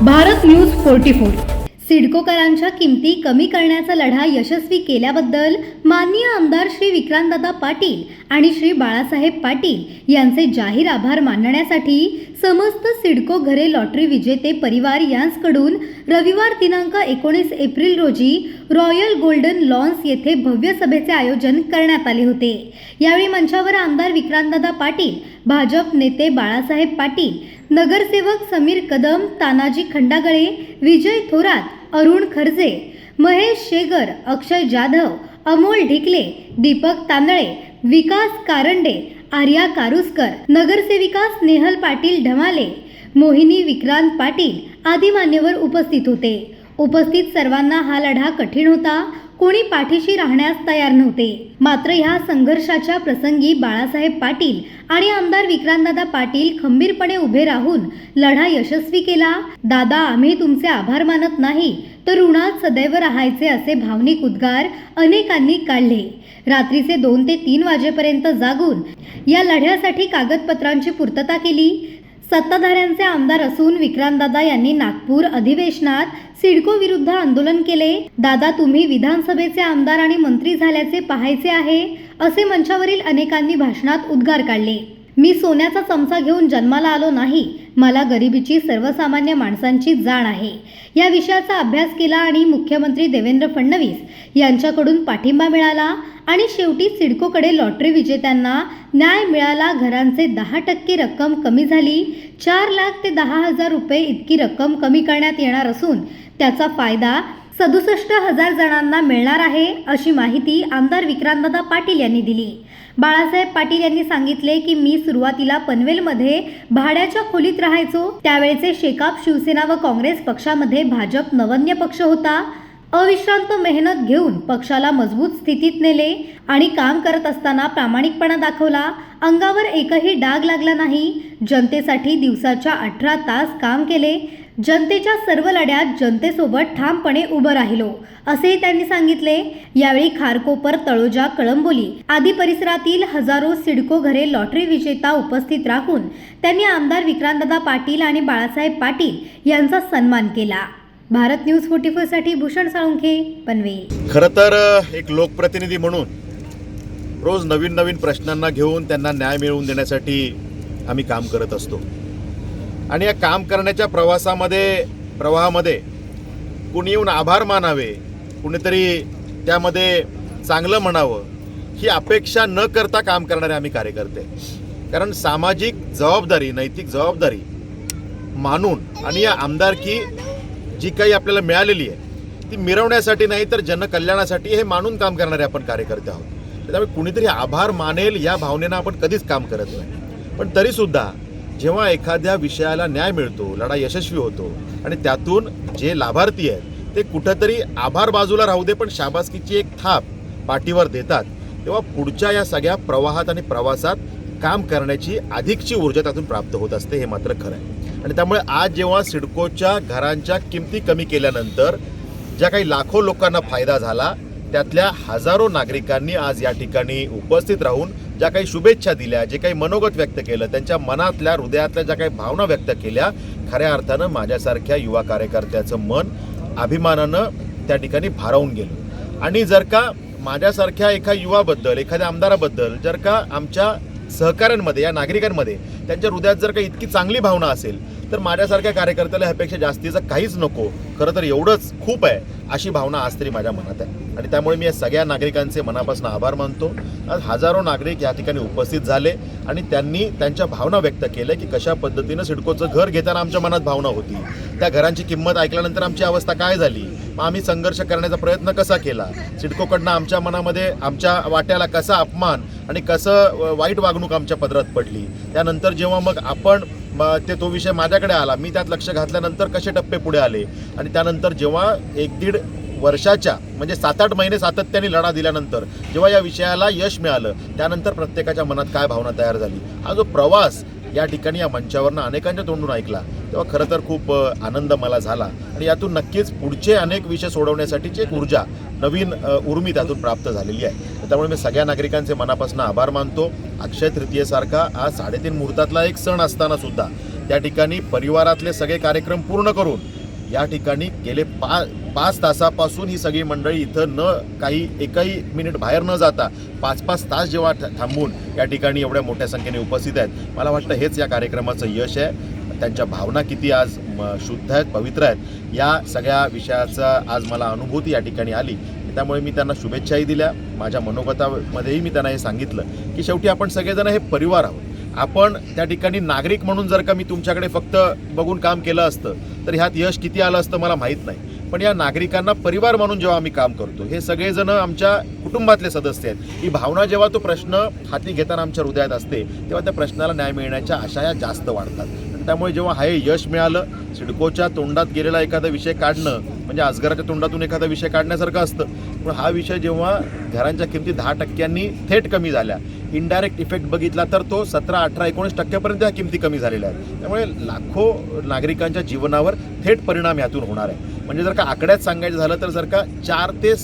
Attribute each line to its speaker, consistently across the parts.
Speaker 1: Bharat news 44 सिडकोकरांच्या किमती कमी करण्याचा लढा यशस्वी केल्याबद्दल माननीय आमदार श्री विक्रांतदादा पाटील आणि श्री बाळासाहेब पाटील यांचे जाहीर आभार मानण्यासाठी समस्त सिडको घरे लॉटरी विजेते परिवार यांच्याकडून रविवार दिनांक 19 एप्रिल रोजी रॉयल गोल्डन लॉन्स येथे भव्य सभेचे आयोजन करण्यात आले होते। यावेळी मंचावर आमदार विक्रांतदादा पाटील, भाजप नेते बाळासाहेब पाटील, नगरसेवक समीर कदम, तानाजी खंडागळे, विजय थोरात, अरुण खर्जे, महेश शेगर, अक्षय जाधव, अमोल ढिकले, दीपक तांदळे, विकास कारंडे, आर्या कारुसकर, नगरसेविका स्नेहल पाटील ढमाले, मोहिनी विक्रांत पाटील आदी मान्यवर उपस्थित होते। उपस्थित सर्वांना हा लढा कठीण होता, कोणी पाठीशी राहण्यास तयार नव्हते। मात्र ह्या संघर्षाच्या प्रसंगी बाळासाहेब पाटील आणि आमदार विक्रांतदादा पाटील खंबीरपणे उभे राहून लढा यशस्वी केला। दादा, आम्ही तुमचे आभार मानत नाही तर ऋणात सदैव राहायचे असे भावनिक उद्गार अनेकांनी काढले। रात्रीचे 2 ते 3 वाजेपर्यंत जागून या लढ्यासाठी कागदपत्रांची पूर्तता केली। सत्ताधाऱ्यांचे आमदार असून विक्रांतदादा यांनी नागपूर अधिवेशनात सिडको विरुद्ध आंदोलन केले। दादा, तुम्ही विधानसभेचे आमदार आणि मंत्री झाल्याचे पाहायचे आहे असे मंचावरील अनेकांनी भाषणात उद्गार काढले। मी सोन्याचा चमचा घेऊन जन्माला आलो नाही, मला गरिबीची, सर्वसामान्य माणसांची जाण आहे। या विषयाचा अभ्यास केला आणि मुख्यमंत्री देवेंद्र फडणवीस यांच्याकडून पाठिंबा मिळाला आणि शेवटी सिडकोकडे लॉटरी विजेत्यांना न्याय मिळाला। घरांचे 10% रक्कम कमी झाली। 4 लाख ते 10,000 रुपये इतकी रक्कम कमी करण्यात येणार असून त्याचा फायदा 67,000 जणांना मिळणार आहे अशी माहिती आमदार विक्रांतदादा पाटील यांनी दिली। बाळासाहेब पाटील यांनी सांगितले की मी सुरुवातीला पनवेलमध्ये भाड्याच्या खोलीत राहायचो। त्यावेळेचे शेकाप शिवसेना व काँग्रेस पक्षामध्ये भाजप नवन्य पक्ष होता। अविश्रांत मेहनत घेऊन पक्षाला मजबूत स्थितीत नेले आणि काम करत असताना प्रामाणिकपणा दाखवला। अंगावर एकही डाग लागला नाही। जनतेसाठी दिवसाच्या 18 तास काम केले। जनतेच्या सर्व लढ्यात जनतेसोबत ठामपणे उभं राहिलो असेही त्यांनी सांगितले। यावेळी खारकोपर, तळोजा, कळंबोली आदी परिसरातील हजारो सिडको घरे लॉटरी विजेता उपस्थित राहून त्यांनी आमदार विक्रांतदादा पाटील आणि बाळासाहेब पाटील यांचा सन्मान केला। भारत न्यूज 44 साठी भूषण साळुंखे, पनवेल।
Speaker 2: खरं तर एक लोकप्रतिनिधी म्हणून रोज नवीन नवीन प्रश्नांना घेऊन त्यांना न्याय मिळवून देण्यासाठी आम्ही काम करत असतो आणि या काम करण्याच्या प्रवाहामध्ये कुणी येऊन आभार मानावे, कुणीतरी त्यामध्ये चांगलं म्हणावं ही अपेक्षा न करता काम करणारे आम्ही कार्यकर्ते। कारण सामाजिक जबाबदारी, नैतिक जबाबदारी मानून आणि या आमदारकी जी काही आपल्याला मिळालेली आहे ती मिरवण्यासाठी नाही तर जनकल्याणासाठी हे मानून काम करणारे आपण कार्यकर्ते आहोत। त्यामुळे कुणीतरी आभार मानेल या भावनेनं आपण कधीच काम करत नाही। पण तरीसुद्धा जेव्हा एखाद्या विषयाला न्याय मिळतो, लढा यशस्वी होतो आणि त्यातून जे लाभार्थी आहेत ते कुठंतरी आभार बाजूला राहू दे पण शाबासकीची एक थाप पाठीवर देतात, तेव्हा पुढच्या या सगळ्या प्रवाहात आणि प्रवासात काम करण्याची अधिकची ऊर्जा त्यातून प्राप्त होत असते, हे मात्र खरं आहे। आणि त्यामुळे आज जेव्हा सिडकोच्या घरांच्या किमती कमी केल्यानंतर ज्या काही लाखो लोकांना फायदा झाला त्यातल्या हजारो नागरिकांनी आज या ठिकाणी उपस्थित राहून ज्या काही शुभेच्छा दिल्या, जे काही मनोगत व्यक्त केलं, त्यांच्या मनातल्या, हृदयातल्या ज्या काही भावना व्यक्त केल्या, खऱ्या अर्थानं माझ्यासारख्या युवा कार्यकर्त्याचं मन अभिमानानं त्या ठिकाणी भारावून गेलं। आणि जर का माझ्यासारख्या एका युवाबद्दल, एखाद्या आमदाराबद्दल जर का आमच्या सहकाऱ्यांमध्ये, या नागरिकांमध्ये त्यांच्या हृदयात जर का इतकी चांगली भावना असेल तर माझ्यासारख्या कार्यकर्त्याला ह्यापेक्षा जास्तीचं काहीच नको, खरं तर एवढंच खूप आहे अशी भावना आज तरी माझ्या मनात आहे। आणि त्यामुळे मी या सगळ्या नागरिकांचे मनापासून आभार मानतो। आज हजारो नागरिक या ठिकाणी उपस्थित झाले आणि त्यांनी त्यांच्या भावना व्यक्त केल्या की कशा पद्धतीनं सिडकोचं घर घेताना आमच्या मनात भावना होती, त्या घरांची किंमत ऐकल्यानंतर आमची अवस्था काय झाली, मग आम्ही संघर्ष करण्याचा प्रयत्न कसा केला, सिडकोकडनं आमच्या मनामध्ये, आमच्या वाट्याला कसा अपमान आणि कसं वाईट वागणूक आमच्या पदरात पडली। त्यानंतर जेव्हा मग आपण तो विषय माझ्याकडे आला, मी त्यात लक्ष घातल्यानंतर कसे टप्पे पुढे आले आणि त्यानंतर जेव्हा 1-1.5 वर्षाच्या म्हणजे 7-8 महिने सातत्याने लढा दिल्यानंतर जेव्हा या विषयाला यश मिळालं त्यानंतर प्रत्येकाच्या मनात काय भावना तयार झाली, हा जो प्रवास या ठिकाणी या मंचावरनं अनेकांच्या तोंडून ऐकला तेव्हा खरं तर खूप आनंद मला झाला आणि यातून नक्कीच पुढचे अनेक विषय सोडवण्यासाठीची एक ऊर्जा, नवीन उर्मी त्यातून प्राप्त झालेली आहे। त्यामुळे मी सगळ्या नागरिकांचे मनापासून आभार मानतो। अक्षय तृतीयेसारखा आज 3:30 मुहूर्तातला एक सण असताना सुद्धा त्या ठिकाणी परिवारातले सगळे कार्यक्रम पूर्ण करून या ठिकाणी गेले 5 तासापासून ही सगळी मंडळी इथं न काही एकही मिनिट बाहेर न जाता 5-5 तास जेव्हा थांबून या ठिकाणी एवढ्या मोठ्या संख्येने उपस्थित आहेत, मला वाटतं हेच या कार्यक्रमाचं यश आहे. त्यांच्या भावना किती आज शुद्ध आहेत, पवित्र आहेत, या सगळ्या विषयाचा आज मला अनुभूती या ठिकाणी आली. त्यामुळे मी त्यांना शुभेच्छाही दिल्या. माझ्या मनोगतामध्येही मी त्यांना हे सांगितलं की शेवटी आपण सगळेजण हे परिवार आहोत. आपण त्या ठिकाणी नागरिक म्हणून जर का मी तुमच्याकडे फक्त बघून काम केलं असतं तर ह्यात यश किती आलं असतं मला माहीत नाही. पण या नागरिकांना परिवार म्हणून जेव्हा आम्ही काम करतो, हे सगळेजण आमच्या कुटुंबातले सदस्य आहेत. ही भावना जेव्हा तो प्रश्न हाती घेताना आमच्या हृदयात असते तेव्हा त्या प्रश्नाला न्याय मिळण्याच्या आशा या जास्त वाढतात. त्यामुळे जेव्हा हे यश मिळालं, सिडकोच्या तोंडात गेलेला एखादा विषय काढणं म्हणजे अजगराच्या तोंडातून एखादा विषय काढण्यासारखं असतं. पण हा विषय जेव्हा घरांच्या किमती 10% थेट कमी झाल्या, इनडायरेक्ट इफेक्ट बघितला तर तो 17, 18, 19% ह्या किमती कमी झालेल्या आहेत. त्यामुळे लाखो नागरिकांच्या जीवनावर थेट परिणाम यातून होणार आहे. म्हणजे जर का आकड्यात सांगायचं झालं तर जर का 4 ते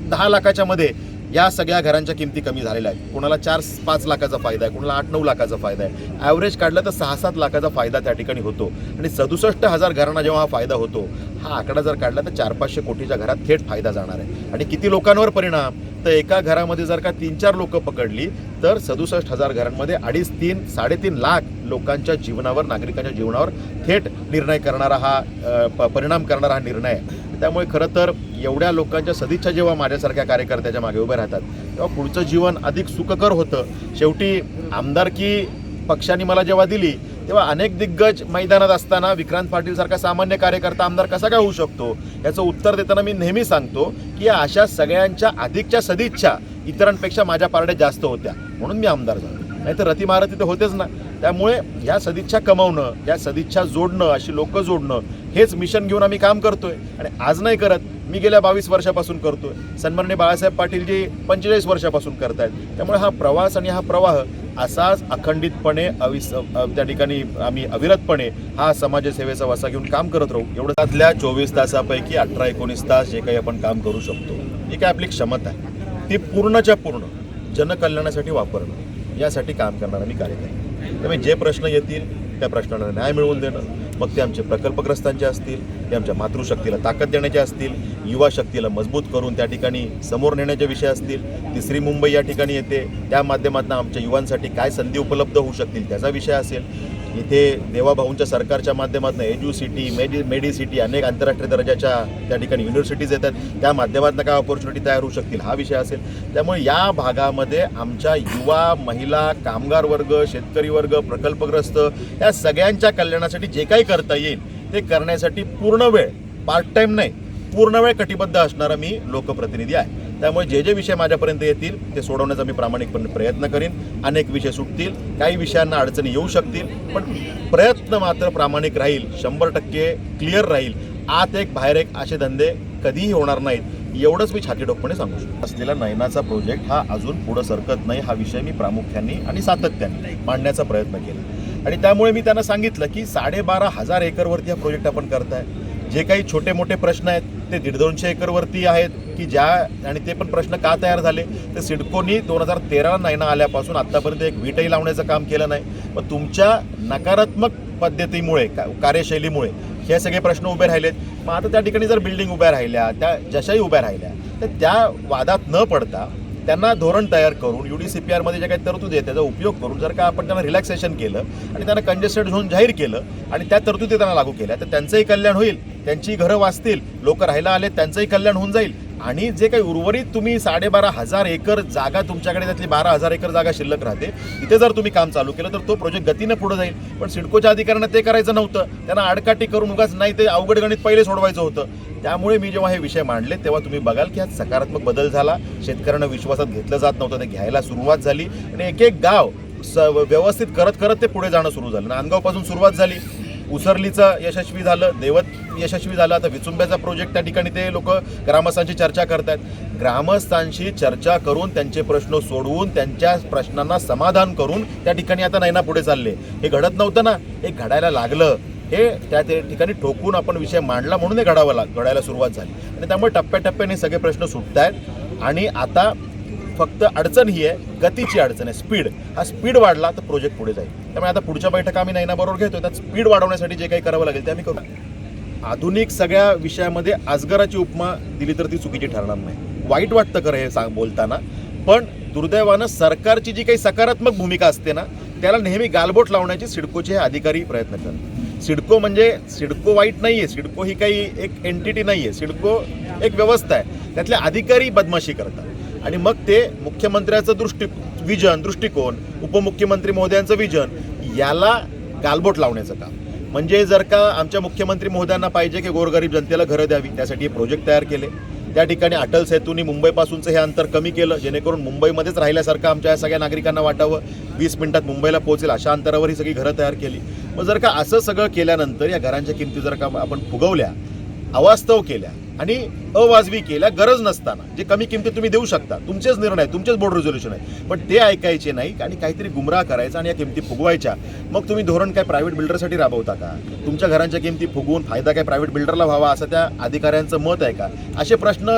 Speaker 2: 10 लाखाच्या मध्ये या सगळ्या घरांच्या किमती कमी झालेल्या आहेत. कोणाला 4-5 लाखाचा फायदा आहे, कोणाला 8-9 लाखाचा फायदा आहे. ॲव्हरेज काढलं तर 6-7 लाखाचा फायदा त्या ठिकाणी होतो. आणि 67,000 घरांना जेव्हा हा फायदा होतो, हा आकडा जर काढला तर 400-500 कोटीच्या घरात थेट फायदा जाणार आहे. आणि किती लोकांवर परिणाम, तर एका घरामध्ये जर का 3-4 लोकं पकडली तर 67,000 घरांमध्ये 2.5-3-3.5 लाख लोकांच्या जीवनावर, नागरिकांच्या जीवनावर थेट निर्णय करणारा हा परिणाम करणारा हा निर्णय आहे. त्यामुळे खरं तर एवढ्या लोकांच्या सदिच्छा जेव्हा माझ्यासारख्या कार्यकर्त्याच्या मागे उभे राहतात तेव्हा पुढचं जीवन अधिक सुखकर होतं. शेवटी आमदारकी पक्षाने मला जेव्हा दिली तेव्हा अनेक दिग्गज मैदानात असताना विक्रांत पाटीलसारखा सामान्य कार्यकर्ता आमदार कसा काय होऊ शकतो, याचं उत्तर देताना मी नेहमी सांगतो की या अशा सगळ्यांच्या अधिकच्या सदिच्छा इतरांपेक्षा माझ्या पारड्यात जास्त होत्या म्हणून मी आमदार झालो. नाही तर रती महारथी तर होतेच ना. त्यामुळे या सदिच्छा कमावणं, या सदिच्छा जोडणं, अशी लोकं जोडणं, हेच मिशन घेऊन आम्ही काम करतोय. आणि आज नाही करत, मी गेल्या 22 वर्षापासून करतोय. सन्माननीय बाळासाहेब पाटीलजी 45 वर्षापासून करतायत. त्यामुळे हा प्रवास आणि हा प्रवाह असाच अखंडितपणे त्या ठिकाणी आम्ही अविरतपणे हा समाजसेवेचा वसा घेऊन काम करत राहू. एवढं त्यातल्या 24 तासापैकी 18-19 तास जे काही आपण काम करू शकतो, ही काय आपली क्षमता आहे, ती पूर्णच्या पूर्ण जनकल्याणासाठी वापरणं, यासाठी काम करणारा मी कार्यकर्ता. त्यामुळे जे प्रश्न येतील त्या प्रश्नांना न्याय मिळवून देणं, मग ते आमचे प्रकल्पग्रस्तांचे असतील, ते आमच्या मातृशक्तीला ताकद देण्याचे असतील, युवा शक्तीला मजबूत करून त्या ठिकाणी समोर नेण्याचे विषय असतील, तिसरी मुंबई या ठिकाणी येते, त्या माध्यमातून आमच्या युवांसाठी काय संधी उपलब्ध होऊ शकतील त्याचा विषय असेल, इथे देवाभाऊंच्या सरकारच्या माध्यमातून एज्युसिटी, मेडिसिटी, अनेक आंतरराष्ट्रीय दर्जाच्या त्या ठिकाणी युनिव्हर्सिटीज येतात, त्या माध्यमातून काय ऑपॉर्च्युनिटी तयार होऊ शकतील हा विषय असेल. त्यामुळे या भागामध्ये आमच्या युवा, महिला, कामगार वर्ग, शेतकरी वर्ग, प्रकल्पग्रस्त या सगळ्यांच्या कल्याणासाठी जे काही करता येईल ते करण्यासाठी पूर्ण वेळ, पार्ट टाईम नाही, पूर्ण वेळ कटिबद्ध असणारा मी लोकप्रतिनिधी आहे. त्यामुळे जे जे विषय माझ्यापर्यंत येतील ते सोडवण्याचा मी प्रामाणिकपणे प्रयत्न करीन. अनेक विषय सुटतील, काही विषयांना अडचणी येऊ शकतील, पण प्रयत्न मात्र प्रामाणिक राहील, 100% क्लिअर राहील. आत एक बाहेर एक असे धंदे कधीही होणार नाहीत, एवढंच मी छातीठोकपणे सांगू शकतो. असलेला नयनाचा प्रोजेक्ट हा अजून पुढं सरकत नाही, हा विषय मी प्रामुख्याने आणि सातत्याने मांडण्याचा प्रयत्न केला. आणि त्यामुळे मी त्यांना सांगितलं की 12,500 एकरवरती हा प्रोजेक्ट आपण करताय. जे काही छोटे मोठे प्रश्न आहेत ते 150-200 एकरवरती आहेत की ज्या, आणि ते पण प्रश्न का तयार झाले तर सिडकोनी 2013 नयना आल्यापासून आत्तापर्यंत एक वीटही लावण्याचं काम केलं नाही. मग तुमच्या नकारात्मक पद्धतीमुळे, कार्यशैलीमुळे हे सगळे प्रश्न उभे राहिलेत. मग आता त्या ठिकाणी जर बिल्डिंग उभ्या राहिल्या, त्या जशाही उभ्या राहिल्या, तर त्या वादात न पडता त्यांना धोरण तयार करून UDCPRमध्ये जे काही तरतुदी आहे त्याचा उपयोग करून जर का आपण त्यांना रिलॅक्सेशन केलं आणि त्यांना कंजेस्टेड झोन जाहीर केलं आणि त्या तरतुदी त्यांना लागू केल्या तर त्यांचंही कल्याण होईल, त्यांची घरं वाचतील, लोक राहायला आले त्यांचंही कल्याण होऊन जाईल. आणि जे काही उर्वरित तुम्ही 12,500 एकर जागा तुमच्याकडे, त्यातली 12,000 एकर जागा शिल्लक राहते, तिथे जर तुम्ही काम चालू केलं तर तो प्रोजेक्ट गतीनं पुढे जाईल. पण सिडकोच्या अधिकाऱ्यांना ते करायचं नव्हतं, त्यांना आडकाठी करून उगाच नाही ते अवघड गणित पहिले सोडवायचं होतं. त्यामुळे मी जेव्हा हे विषय मांडले तेव्हा तुम्ही बघाल की हा सकारात्मक बदल झाला. शेतकऱ्यांना विश्वासात घेतलं जात नव्हतं, ते घ्यायला सुरुवात झाली आणि एक एक गाव व्यवस्थित करत करत ते पुढे जाणं सुरू झालं. नांदगावपासून सुरुवात झाली, उसरलीचं यशस्वी झालं, देवत यशस्वी झालं, आता विचुंब्याचा प्रोजेक्ट त्या ठिकाणी ते लोक ग्रामस्थांशी चर्चा करतात. ग्रामस्थांशी चर्चा करून त्यांचे प्रश्न सोडवून त्यांच्या प्रश्नांना समाधान करून त्या ठिकाणी आता नयना पुढे चालले. हे घडत नव्हतं ना, हे घडायला लागलं, हे त्या ठिकाणी ठोकून आपण विषय मांडला म्हणून हे घडायला सुरुवात झाली. आणि त्यामुळे टप्प्याटप्प्याने सगळे प्रश्न सुटत आहेत. आणि आता फक्त अडचण ही आहे, गतीची अडचण आहे, स्पीड. हा स्पीड वाढला तर प्रोजेक्ट पुढे जाईल. त्यामुळे आता पुढच्या बैठका आम्ही नयनाबरोबर घेतो, त्यात स्पीड वाढवण्यासाठी जे काही करावं लागेल ते आम्ही करू. आधुनिक सगळ्या विषयामध्ये अजगराची उपमा दिली तर ती चुकीची ठरणार नाही. वाईट वाटतं खरं हे बोलताना, पण दुर्दैवानं सरकारची जी काही सकारात्मक भूमिका असते ना, त्याला नेहमी गालबोट लावण्याची सिडकोचे हे अधिकारी प्रयत्न करतात. सिडको वाईट नाही आहे, सिडको ही काही एक एंटिटी नाही आहे, सिडको एक व्यवस्था आहे. त्यातले अधिकारी बदमाशी करतात आणि मग ते मुख्यमंत्र्याचं दृष्टिकोन, उपमुख्यमंत्री महोदयांचं विजन याला गालबोट लावण्याचं काम. म्हणजे जर का आमच्या मुख्यमंत्री महोदयांना पाहिजे की गोरगरीब जनतेला घरं द्यावी, त्यासाठी हे प्रोजेक्ट तयार केले. त्या ठिकाणी अटल सेतूंनी मुंबईपासूनचं हे अंतर कमी केलं, जेणेकरून मुंबईमध्येच राहिल्यासारखं आमच्या या सगळ्या नागरिकांना वाटावं. 20 मिनिटात मुंबईला पोहोचेल अशा अंतरावर ही सगळी घरं तयार केली. मग जर का असं सगळं केल्यानंतर या घरांच्या किमती जर का आपण फुगवल्या, अवास्तव केल्या आणि अवाजवी केल्या गरज नसताना, जे कमी किमतीत तुम्ही देऊ शकता, तुमचेच निर्णय, तुमचेच बोर्ड रेझोल्युशन आहे, पण ते ऐकायचे नाही आणि काहीतरी गुमराह करायचा आणि या किमती फुगवायच्या. मग तुम्ही धोरण काय प्रायव्हेट बिल्डरसाठी राबवता का? तुमच्या घरांच्या किमती फुगवून फायदा काय प्रायव्हेट बिल्डरला व्हावा असं त्या अधिकाऱ्यांचं मत आहे का? असे प्रश्न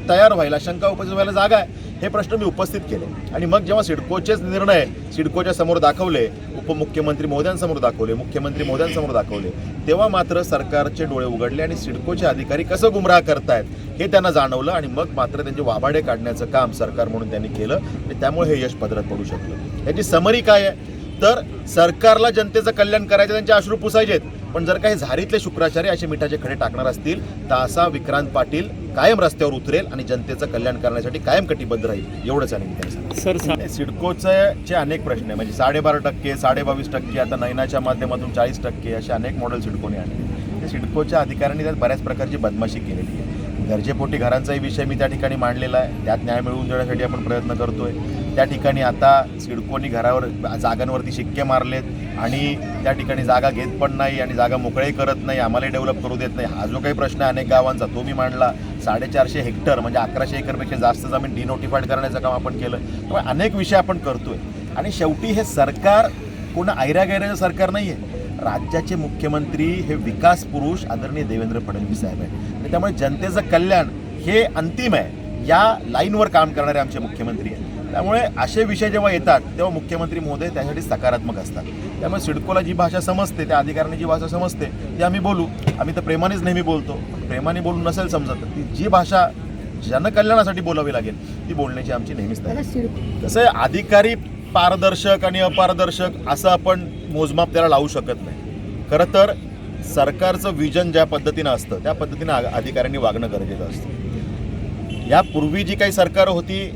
Speaker 2: तयार व्हायला, शंका उपस्थित व्हायला जागा आहे. हे प्रश्न मी उपस्थित केले आणि मग जेव्हा सिडकोचेच निर्णय सिडकोच्या समोर दाखवले, उपमुख्यमंत्री महोदयांसमोर दाखवले, मुख्यमंत्री महोदयांसमोर दाखवले, तेव्हा मात्र सरकारचे डोळे उघडले आणि सिडकोचे अधिकारी कसं गुमराह करतायत हे त्यांना जाणवलं आणि मग मात्र त्यांचे वाभाडे काढण्याचं काम सरकार म्हणून त्यांनी केलं आणि त्यामुळे हे यश पदरात पडू शकलं. याची समरी काय आहे तर सरकारला जनतेचं कल्याण करायचं, त्यांचे अश्रू पुसायचेत, पण जर काही झारीतले शुक्राचार्य असे मिठाचे खडे टाकणार असतील तर असा विक्रांत पाटील कायम रस्त्यावर उतरेल आणि जनतेचं कल्याण करण्यासाठी कायम कटिबद्ध राहील. एवढंच आहे मी सर. सिडकोचे अनेक प्रश्न आहे, म्हणजे 12.5%, 22%, आता नयनाच्या माध्यमातून 40% असे अनेक मॉडेल सिडकोने आणले. ते सिडकोच्या अधिकाऱ्यांनी त्यात बऱ्याच प्रकारची बदमाशी केलेली आहे. गरजेपोटी घरांचाही विषय मी त्या ठिकाणी मांडलेला आहे, त्यात न्याय मिळवून देण्यासाठी आपण प्रयत्न करतोय. त्या ठिकाणी आता सिडकोनी घरावर जागांवरती शिक्के मारलेत आणि त्या ठिकाणी जागा घेत पण नाही आणि जागा मोकळी करत नाही, आम्हालाही डेव्हलप करू देत नाही. हा जो काही प्रश्न आहे अनेक गावांचा तो मी मांडला. 450 हेक्टर म्हणजे 1100 एकरपेक्षा जास्त जमीन डिनोटिफाईड करण्याचं काम आपण केलं. त्यामुळे अनेक विषय आपण करतोय आणि शेवटी हे सरकार कोणा ऐरागैराचं सरकार नाही आहे. राज्याचे मुख्यमंत्री हे विकास पुरुष आदरणीय देवेंद्र फडणवीस साहेब आहे आणि त्यामुळे जनतेचं कल्याण हे अंतिम आहे, या लाईनवर काम करणारे आमचे मुख्यमंत्री आहेत. त्यामुळे असे विषय जेव्हा येतात तेव्हा मुख्यमंत्री महोदय त्यासाठी सकारात्मक असतात. त्यामुळे सिडकोला जी भाषा समजते, त्या अधिकाऱ्यांनी जी भाषा समजते ती आम्ही बोलू. आम्ही तर प्रेमानेच नेहमी बोलतो, प्रेमाने बोलून नसेल समजत ती जी भाषा जनकल्याणासाठी बोलावी लागेल ती बोलण्याची आमची नेहमीच तयारी. कसं आहे, अधिकारी पारदर्शक आणि अपारदर्शक असं आपण मोजमाप त्याला लावू शकत नाही. खरं तर सरकारचं विजन ज्या पद्धतीनं असतं त्या पद्धतीनं अधिकाऱ्यांनी वागणं गरजेचं असतं. यापूर्वी जी काही सरकारं होती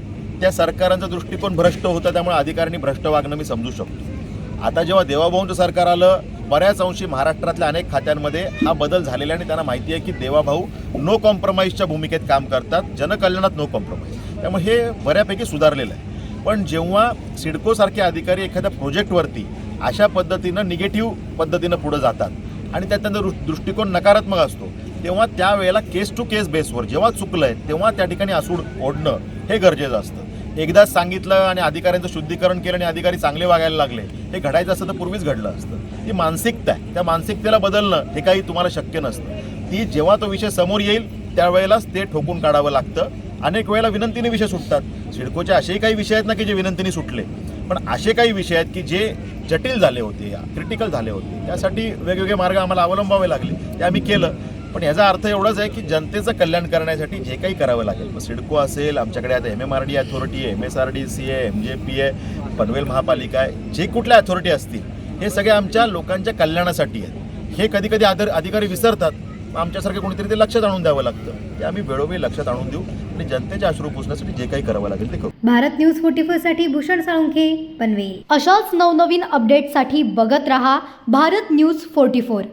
Speaker 2: त्या सरकारांचा दृष्टिकोन भ्रष्ट होता, त्यामुळे अधिकाऱ्यांनी भ्रष्ट वागणं मी समजू शकतो. आता जेव्हा देवाभाऊंचं सरकार आलं, बऱ्याच अंशी महाराष्ट्रातल्या अनेक खात्यांमध्ये हा बदल झालेला आणि त्यांना माहिती आहे की देवाभाऊ नो कॉम्प्रोमाइजच्या भूमिकेत काम करतात, जनकल्याणात नो कॉम्प्रोमाइज. त्यामुळे हे बऱ्यापैकी सुधारलेलं आहे. पण जेव्हा सिडकोसारखे अधिकारी एखाद्या प्रोजेक्टवरती अशा पद्धतीनं निगेटिव्ह पद्धतीनं पुढे जातात आणि त्यात त्यांचा दृष्टिकोन नकारात्मक असतो, तेव्हा त्यावेळेला केस टू केस बेसवर जेव्हा चुकलंय तेव्हा त्या ठिकाणी आसूड ओढणं हे गरजेचं असतं. एकदाच सांगितलं आणि अधिकाऱ्यांचं शुद्धीकरण केलं आणि अधिकारी चांगले वागायला लागले, हे घडायचं असतं तर पूर्वीच घडलं असतं. ती मानसिकता आहे, त्या मानसिकतेला बदलणं हे काही तुम्हाला शक्य नसतं. ती जेव्हा तो विषय समोर येईल त्यावेळेलाच ते ठोकून काढावं लागतं. अनेक वेळेला विनंतीने विषय सुटतात. सिडकोचे असेही काही विषय आहेत ना की जे विनंतीने सुटले, पण असे काही विषय आहेत की जे जटिल झाले होते, क्रिटिकल झाले होते, त्यासाठी वेगवेगळे मार्ग आम्हाला अवलंबावे लागले, ते आम्ही केलं. पण याचा अर्थ एवढाच आहे की जनतेचं कल्याण करण्यासाठी जे काही करावं लागेल, मग सिडको असेल, आमच्याकडे आता MMRD अथॉरिटी आहे, MSRDC आहे, MJP आहे, पनवेल महापालिका आहे, जे कुठल्या अथॉरिटी असतील हे सगळे आमच्या लोकांच्या कल्याणासाठी आहेत. हे कधी कधी अधिकारी विसरतात, आमच्यासारखे कोणीतरी ते लक्षात आणून द्यावं लागतं. ते आम्ही वेळोवेळी लक्षात आणून देऊ आणि जनतेच्या अश्रू पुसण्यासाठी जे काही करावं लागेल ते करू.
Speaker 1: भारत न्यूज 44 साठी भूषण साळुंखे, पनवेल. अशाच नवनवीन अपडेटसाठी बघत रहा भारत न्यूज 44.